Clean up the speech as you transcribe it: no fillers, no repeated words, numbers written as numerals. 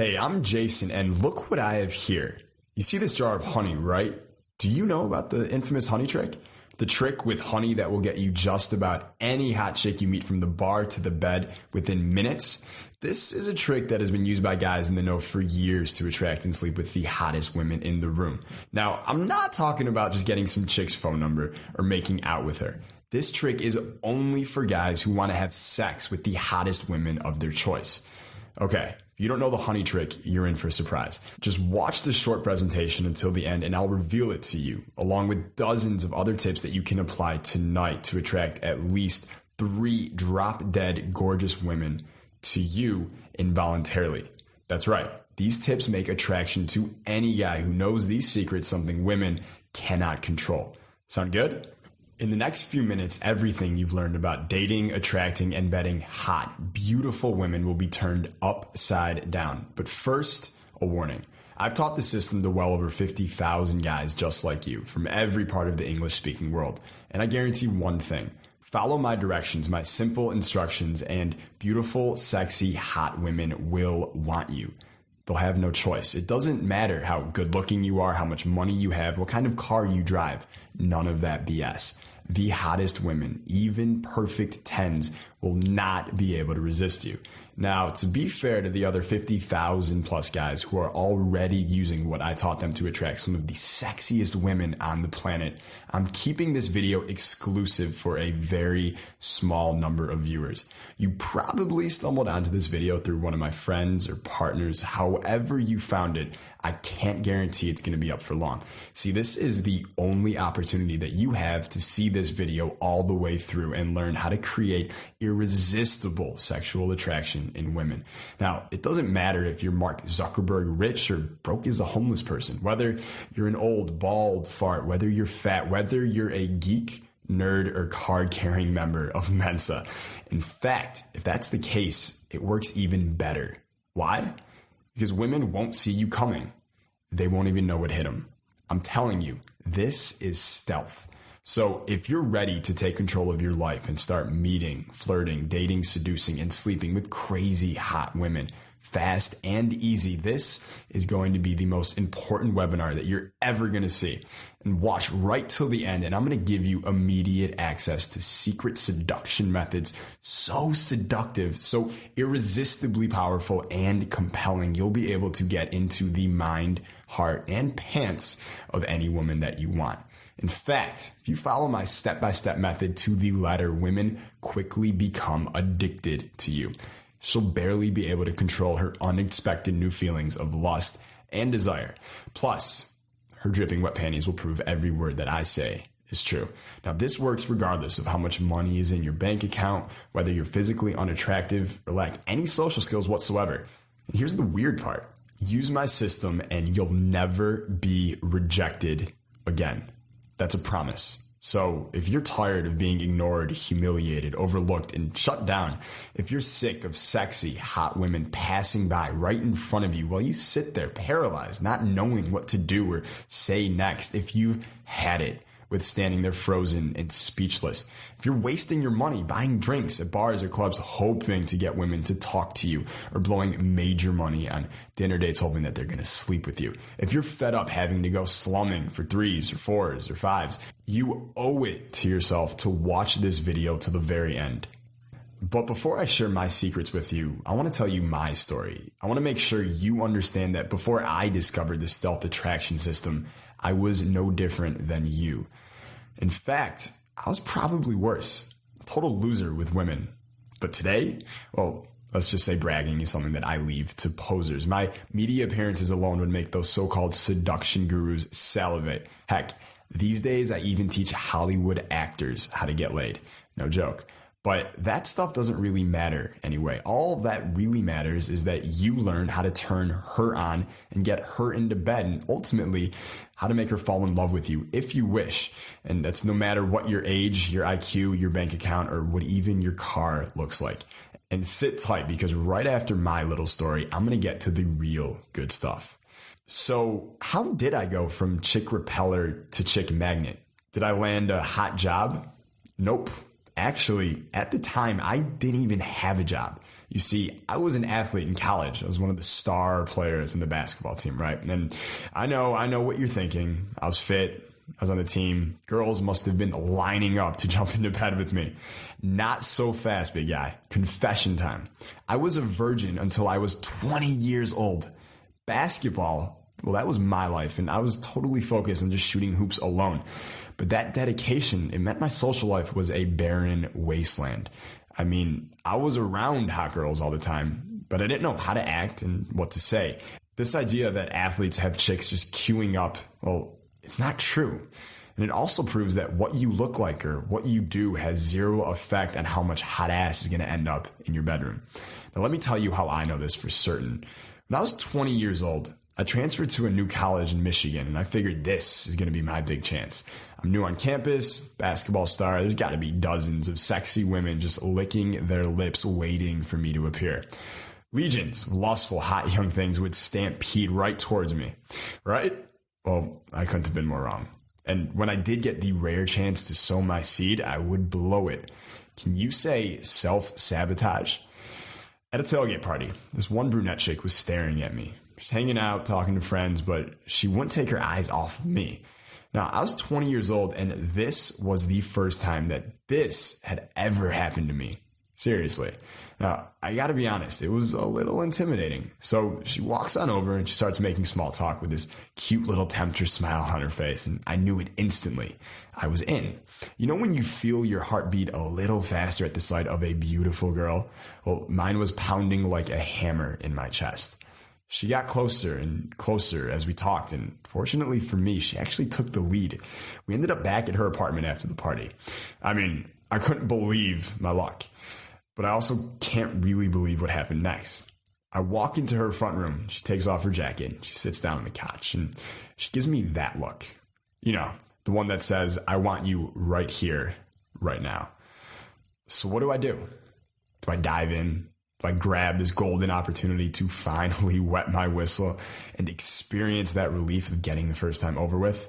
Hey, I'm Jason, and look what I have here. You see this jar of honey, right? Do you know about the infamous honey trick? The trick with honey that will get you just about any hot chick you meet from the bar to the bed within minutes. This is a trick that has been used by guys in the know for years to attract and sleep with the hottest women in the room. Now, I'm not talking about just getting some chick's phone number or making out with her. This trick is only for guys who want to have sex with the hottest women of their choice. Okay, if you don't know the honey trick, you're in for a surprise. Just watch this short presentation until the end and I'll reveal it to you, along with dozens of other tips that you can apply tonight to attract at least 3 drop-dead gorgeous women to you involuntarily. That's right. These tips make attraction to any guy who knows these secrets something women cannot control. Sound good? In the next few minutes, everything you've learned about dating, attracting, and vetting hot, beautiful women will be turned upside down. But first, a warning. I've taught the system to well over 50,000 guys just like you from every part of the English-speaking world. And I guarantee one thing. Follow my directions, my simple instructions, and beautiful, sexy, hot women will want you. They'll have no choice. It doesn't matter how good looking you are, how much money you have, what kind of car you drive. None of that BS. The hottest women, even perfect 10s, will not be able to resist you. Now, to be fair to the other 50,000 plus guys who are already using what I taught them to attract some of the sexiest women on the planet, I'm keeping this video exclusive for a very small number of viewers. You probably stumbled onto this video through one of my friends or partners. However you found it, I can't guarantee it's going to be up for long. See, this is the only opportunity that you have to see this video all the way through and learn how to create irresistible sexual attraction in women. Now, it doesn't matter if you're Mark Zuckerberg rich or broke as a homeless person, whether you're an old, bald fart, whether you're fat, whether you're a geek, nerd, or card-carrying member of Mensa. In fact, if that's the case, it works even better. Why? Because women won't see you coming. They won't even know what hit them. I'm telling you, this is stealth. So if you're ready to take control of your life and start meeting, flirting, dating, seducing, and sleeping with crazy hot women, fast and easy, this is going to be the most important webinar that you're ever going to see. And watch right till the end, and I'm going to give you immediate access to secret seduction methods so seductive, so irresistibly powerful and compelling, you'll be able to get into the mind, heart, and pants of any woman that you want. In fact, if you follow my step-by-step method to the letter, women quickly become addicted to you. She'll barely be able to control her unexpected new feelings of lust and desire. Plus, her dripping wet panties will prove every word that I say is true. Now, this works regardless of how much money is in your bank account, whether you're physically unattractive or lack any social skills whatsoever. And here's the weird part. Use my system and you'll never be rejected again. That's a promise. So if you're tired of being ignored, humiliated, overlooked, and shut down, if you're sick of sexy, hot women passing by right in front of you while you sit there paralyzed, not knowing what to do or say next, if you've had it with standing there frozen and speechless, if you're wasting your money buying drinks at bars or clubs hoping to get women to talk to you or blowing major money on dinner dates hoping that they're going to sleep with you, if you're fed up having to go slumming for 3s or 4s or 5s, you owe it to yourself to watch this video to the very end. But before I share my secrets with you, I want to tell you my story. I want to make sure you understand that before I discovered the stealth attraction system, I was no different than you. In fact, I was probably worse, a total loser with women. But today, well, let's just say bragging is something that I leave to posers. My media appearances alone would make those so-called seduction gurus salivate. Heck, these days I even teach Hollywood actors how to get laid. No joke. But that stuff doesn't really matter anyway. All that really matters is that you learn how to turn her on and get her into bed, and ultimately how to make her fall in love with you if you wish. And that's no matter what your age, your IQ, your bank account, or what even your car looks like. And sit tight, because right after my little story, I'm going to get to the real good stuff. So how did I go from chick repeller to chick magnet? Did I land a hot job? Nope. Actually, at the time, I didn't even have a job. You see, I was an athlete in college. I was one of the star players in the basketball team, right? And I know what you're thinking. I was fit. I was on the team. Girls must have been lining up to jump into bed with me. Not so fast, big guy. Confession time. I was a virgin until I was 20 years old. Basketball, well, that was my life, and I was totally focused on just shooting hoops alone. But that dedication, it meant my social life was a barren wasteland. I mean, I was around hot girls all the time, but I didn't know how to act and what to say. This idea that athletes have chicks just queuing up, well, it's not true. And it also proves that what you look like or what you do has zero effect on how much hot ass is going to end up in your bedroom. Now, let me tell you how I know this for certain. When I was 20 years old, I transferred to a new college in Michigan, and I figured this is going to be my big chance. I'm new on campus, basketball star. There's got to be dozens of sexy women just licking their lips waiting for me to appear. Legions of lustful, hot young things would stampede right towards me, right? Well, I couldn't have been more wrong. And when I did get the rare chance to sow my seed, I would blow it. Can you say self-sabotage? At a tailgate party, this one brunette chick was staring at me. She's hanging out, talking to friends, but she wouldn't take her eyes off of me. Now, I was 20 years old, and this was the first time that this had ever happened to me. Seriously. Now, I gotta be honest, it was a little intimidating. So she walks on over and she starts making small talk with this cute little tempter smile on her face, and I knew it instantly. I was in. You know when you feel your heartbeat a little faster at the sight of a beautiful girl? Well, mine was pounding like a hammer in my chest. She got closer and closer as we talked, and fortunately for me, she actually took the lead. We ended up back at her apartment after the party. I mean, I couldn't believe my luck. But I also can't really believe what happened next. I walk into her front room. She takes off her jacket. She sits down on the couch, and she gives me that look. You know, the one that says, I want you right here, right now. So what do? Do I dive in? Do I grab this golden opportunity to finally wet my whistle and experience that relief of getting the first time over with?